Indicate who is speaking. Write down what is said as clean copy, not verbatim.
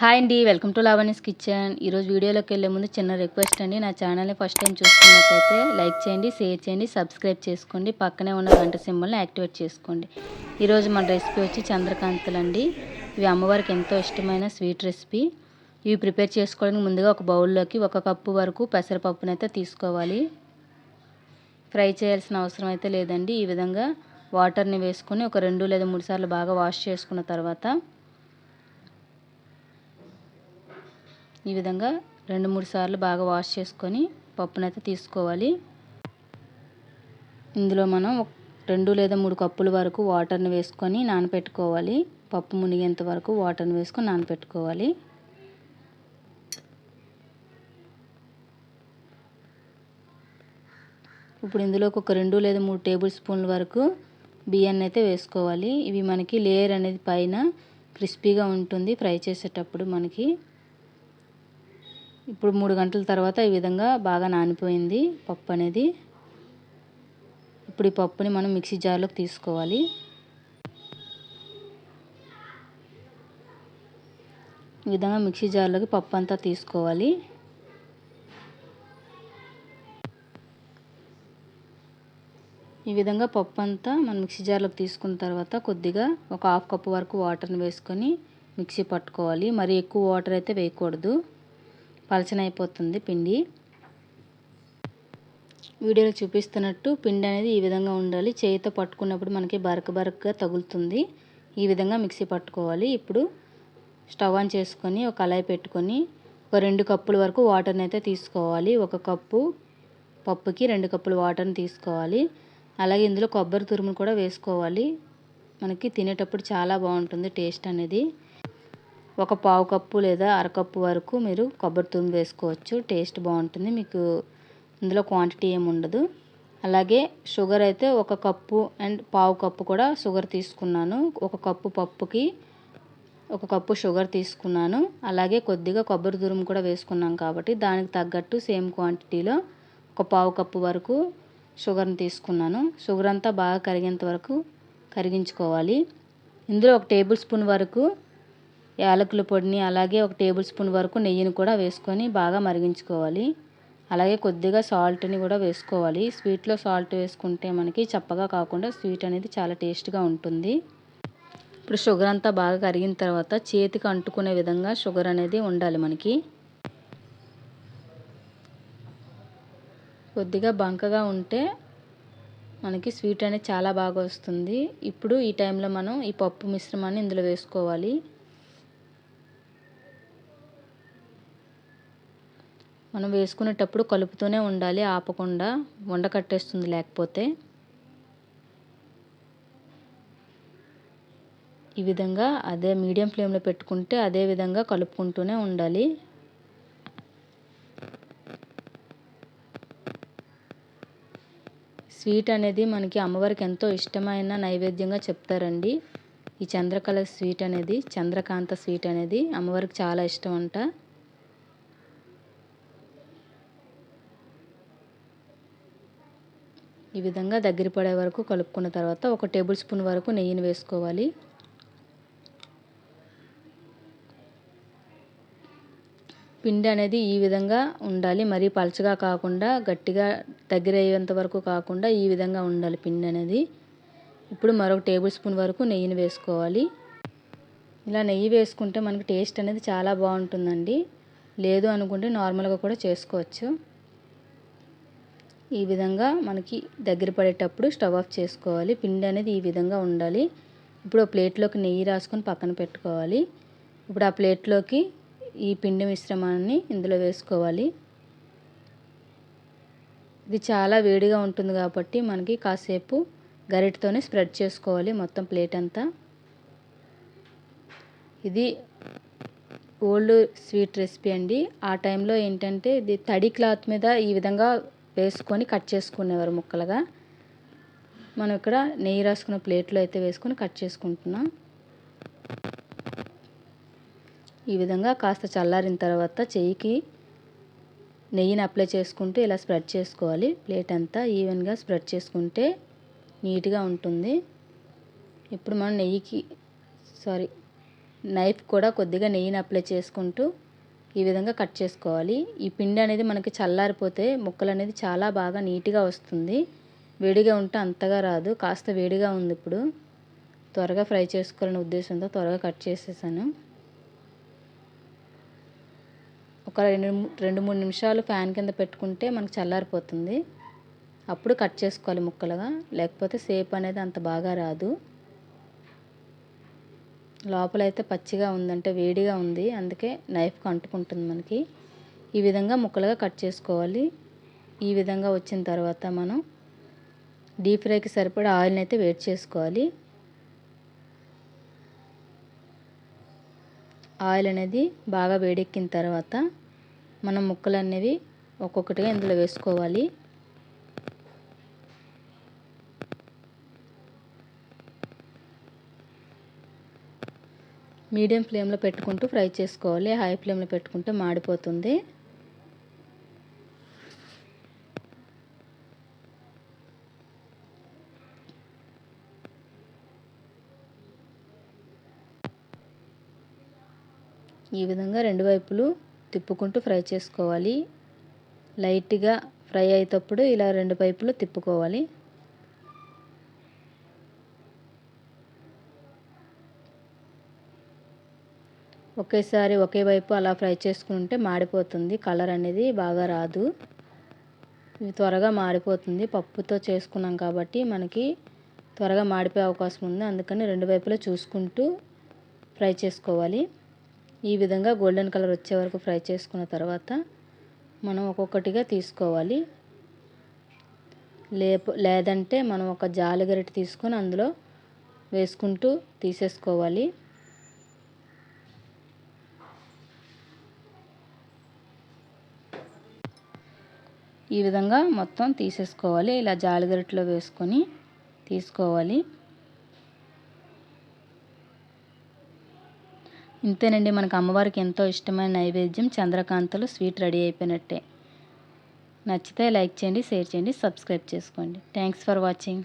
Speaker 1: Hi అండి, welcome to Lavanya's kitchen. ఈరోజు వీడియోలోకి వెళ్ళే ముందు చిన్న రిక్వెస్ట్ అండి. నా ఛానల్ని ఫస్ట్ టైం చూస్తున్నట్టయితే లైక్ చేయండి, షేర్ చేయండి, సబ్స్క్రైబ్ చేసుకోండి. పక్కనే ఉన్న గంట సింబల్ని యాక్టివేట్ చేసుకోండి. ఈరోజు మన రెసిపీ వచ్చి చంద్రకాంతలు అండి. ఇవి అమ్మవారికి ఎంతో ఇష్టమైన స్వీట్ రెసిపీ. ఇవి ప్రిపేర్ చేసుకోవడానికి ముందుగా ఒక బౌల్లోకి 1 కప్పు వరకు పెసరపప్పునైతే తీసుకోవాలి. ఫ్రై చేయాల్సిన అవసరం అయితే లేదండి. ఈ విధంగా వాటర్ని వేసుకొని ఒక 2 లేదా 3 సార్లు బాగా వాష్ చేసుకున్న తర్వాత ఈ విధంగా 2-3 సార్లు బాగా వాష్ చేసుకొని పప్పునైతే తీసుకోవాలి. ఇందులో మనం 2 లేదా 3 కప్పుల వరకు వాటర్ని వేసుకొని నానబెట్టుకోవాలి. పప్పు మునిగేంత వరకు వాటర్ని వేసుకొని నానబెట్టుకోవాలి. ఇప్పుడు ఇందులోకి ఒక 2 లేదా 3 టేబుల్ స్పూన్ల వరకు బియ్యాన్ని అయితే వేసుకోవాలి. ఇవి మనకి లేయర్ అనేది పైన క్రిస్పీగా ఉంటుంది ఫ్రై చేసేటప్పుడు మనకి. ఇప్పుడు 3 గంటల తర్వాత ఈ విధంగా బాగా నానిపోయింది పప్పు అనేది. ఇప్పుడు ఈ పప్పుని మనం మిక్సీ జార్లోకి తీసుకోవాలి. ఈ విధంగా మిక్సీ జార్లోకి పప్పు అంతా తీసుకోవాలి. ఈ విధంగా పప్పు అంతా మనం మిక్సీ జార్లోకి తీసుకున్న తర్వాత కొద్దిగా ఒక 1/2 కప్పు వరకు వాటర్ని వేసుకొని మిక్సీ పట్టుకోవాలి. మరి ఎక్కువ వాటర్ అయితే వేయకూడదు, పలచనైపోతుంది పిండి. వీడియోలో చూపిస్తున్నట్టు పిండి అనేది ఈ విధంగా ఉండాలి. చేయితో పట్టుకున్నప్పుడు మనకి బరకగా తగులుతుంది. ఈ విధంగా మిక్సీ పట్టుకోవాలి. ఇప్పుడు స్టవ్ ఆన్ చేసుకొని ఒక కళాయి పెట్టుకొని ఒక 2 కప్పుల వరకు వాటర్ని అయితే తీసుకోవాలి. 1 కప్పు పప్పుకి 2 కప్పుల వాటర్ని తీసుకోవాలి. అలాగే ఇందులో కొబ్బరి తురుమును కూడా వేసుకోవాలి. మనకి తినేటప్పుడు చాలా బాగుంటుంది టేస్ట్ అనేది. 1/4 కప్పు లేదా 1/2 కప్పు వరకు మీరు కొబ్బరి తురుము వేసుకోవచ్చు. టేస్ట్ బాగుంటుంది. మీకు ఇందులో క్వాంటిటీ ఏమి ఉండదు. అలాగే షుగర్ అయితే 1 కప్పు అండ్ 1/4 కప్పు కూడా షుగర్ తీసుకున్నాను. 1 కప్పు పప్పుకి 1 కప్పు షుగర్ తీసుకున్నాను. అలాగే కొద్దిగా కొబ్బరి తురుము కూడా వేసుకున్నాం కాబట్టి దానికి తగ్గట్టు సేమ్ క్వాంటిటీలో 1/4 కప్పు వరకు షుగర్ని తీసుకున్నాను. షుగర్ అంతా బాగా కరిగేంత వరకు కరిగించుకోవాలి. ఇందులో 1 టేబుల్ స్పూన్ వరకు యాలకుల పొడిని, అలాగే 1 టేబుల్ స్పూన్ వరకు నెయ్యిని కూడా వేసుకొని బాగా మరిగించుకోవాలి. అలాగే కొద్దిగా సాల్ట్ని కూడా వేసుకోవాలి. స్వీట్లో సాల్ట్ వేసుకుంటే మనకి చప్పగా కాకుండా స్వీట్ అనేది చాలా టేస్ట్గా ఉంటుంది. ఇప్పుడు షుగర్ అంతా బాగా కరిగిన తర్వాత చేతికి అంటుకునే విధంగా షుగర్ అనేది ఉండాలి మనకి. కొద్దిగా బంకగా ఉంటే మనకి స్వీట్ అనేది చాలా బాగా వస్తుంది. ఇప్పుడు ఈ టైంలో మనం ఈ పప్పు మిశ్రమాన్ని ఇందులో వేసుకోవాలి. మనం వేసుకునేటప్పుడు కలుపుతూనే ఉండాలి, ఆపకుండా. వండ కట్టేస్తుంది లేకపోతే. ఈ విధంగా అదే మీడియం ఫ్లేమ్లో పెట్టుకుంటే అదే విధంగా కలుపుకుంటూనే ఉండాలి. స్వీట్ అనేది మనకి అమ్మవారికి ఎంతో ఇష్టమైన నైవేద్యంగా చెప్తారండి. ఈ చంద్రకళ స్వీట్ అనేది, చంద్రకాంత స్వీట్ అనేది అమ్మవారికి చాలా ఇష్టం అంట. ఈ విధంగా దగ్గర పడే వరకు కలుపుకున్న తర్వాత 1 టేబుల్ స్పూన్ వరకు నెయ్యిని వేసుకోవాలి. పిండి అనేది ఈ విధంగా ఉండాలి. మరీ పలచగా కాకుండా గట్టిగా దగ్గర అయ్యేంత వరకు కాకుండా ఈ విధంగా ఉండాలి పిండి అనేది. ఇప్పుడు మరొక టేబుల్ స్పూన్ వరకు నెయ్యిని వేసుకోవాలి. ఇలా నెయ్యి వేసుకుంటే మనకి టేస్ట్ అనేది చాలా బాగుంటుందండి. లేదు అనుకుంటే నార్మల్గా కూడా చేసుకోవచ్చు. ఈ విధంగా మనకి దగ్గర పడేటప్పుడు స్టవ్ ఆఫ్ చేసుకోవాలి. పిండి అనేది ఈ విధంగా ఉండాలి. ఇప్పుడు ప్లేట్లోకి నెయ్యి రాసుకొని పక్కన పెట్టుకోవాలి. ఇప్పుడు ఆ ప్లేట్లోకి ఈ పిండి మిశ్రమాన్ని ఇందులో వేసుకోవాలి. ఇది చాలా వేడిగా ఉంటుంది కాబట్టి మనకి కాసేపు గరిటతోనే స్ప్రెడ్ చేసుకోవాలి మొత్తం ప్లేట్ అంతా. ఇది ఓల్డ్ స్వీట్ రెసిపీ అండి. ఆ టైంలో ఏంటంటే ఇది తడి క్లాత్ మీద ఈ విధంగా వేసుకొని కట్ చేసుకునేవారు ముక్కలుగా. మనం ఇక్కడ నెయ్యి రాసుకున్న ప్లేట్లో అయితే వేసుకొని కట్ చేసుకుంటున్నాం. ఈ విధంగా కాస్త చల్లారిన తర్వాత చెయ్యికి నెయ్యిని అప్లై చేసుకుంటూ ఇలా స్ప్రెడ్ చేసుకోవాలి. ప్లేట్ అంతా ఈవెన్గా స్ప్రెడ్ చేసుకుంటే నీట్గా ఉంటుంది. ఇప్పుడు మనం నైఫ్ కూడా కొద్దిగా నెయ్యిని అప్లై చేసుకుంటూ ఈ విధంగా కట్ చేసుకోవాలి. ఈ పిండి అనేది మనకి చల్లారిపోతే ముక్కలు అనేది చాలా బాగా నీట్గా వస్తుంది. వేడిగా ఉంటే అంతగా రాదు. కాస్త వేడిగా ఉంది ఇప్పుడు. త్వరగా ఫ్రై చేసుకోవాలనే ఉద్దేశంతో త్వరగా కట్ చేసేసాను. ఒక 2-3 నిమిషాలు ఫ్యాన్ కింద పెట్టుకుంటే మనకు చల్లారిపోతుంది. అప్పుడు కట్ చేసుకోవాలి ముక్కలుగా, లేకపోతే షేప్ అనేది అంత బాగా రాదు. లోపలైతే పచ్చిగా ఉందంటే వేడిగా ఉంది, అందుకే నైఫ్కి అంటుకుంటుంది మనకి. ఈ విధంగా ముక్కలుగా కట్ చేసుకోవాలి. ఈ విధంగా వచ్చిన తర్వాత మనం డీప్ ఫ్రైకి సరిపడా ఆయిల్ని అయితే వేడి చేసుకోవాలి. ఆయిల్ అనేది బాగా వేడెక్కిన తర్వాత మనం ముక్కలు అనేవి ఒక్కొక్కటిగా ఇందులో వేసుకోవాలి. మీడియం ఫ్లేమ్లో పెట్టుకుంటూ ఫ్రై చేసుకోవాలి. హై ఫ్లేమ్లో పెట్టుకుంటే మాడిపోతుంది. ఈ విధంగా రెండు వైపులు తిప్పుకుంటూ ఫ్రై చేసుకోవాలి. లైట్గా ఫ్రై అయ్యేటప్పుడు ఇలా రెండు వైపులు తిప్పుకోవాలి. ఒకేసారి ఒకే వైపు అలా ఫ్రై చేసుకుంటే మాడిపోతుంది, కలర్ అనేది బాగా రాదు. ఇవి త్వరగా మాడిపోతుంది. పప్పుతో చేసుకున్నాం కాబట్టి మనకి త్వరగా మాడిపోయే అవకాశం ఉంది. అందుకని రెండు వైపులా చూసుకుంటూ ఫ్రై చేసుకోవాలి. ఈ విధంగా గోల్డెన్ కలర్ వచ్చే వరకు ఫ్రై చేసుకున్న తర్వాత మనం ఒక్కొక్కటిగా తీసుకోవాలి. లేదంటే మనం ఒక జాలి గరిటె తీసుకొని అందులో వేసుకుంటూ తీసేసుకోవాలి. ఈ విధంగా మొత్తం తీసేసుకోవాలి. ఇలా జాలి గరిటెలో వేసుకొని తీసుకోవాలి. ఇంతేనండి, మనకు అమ్మవారికి ఎంతో ఇష్టమైన నైవేద్యం చంద్రకాంతలు స్వీట్ రెడీ అయిపోయినట్టే. నచ్చితే లైక్ చేయండి, షేర్ చేయండి, సబ్స్క్రైబ్ చేసుకోండి. Thanks for watching.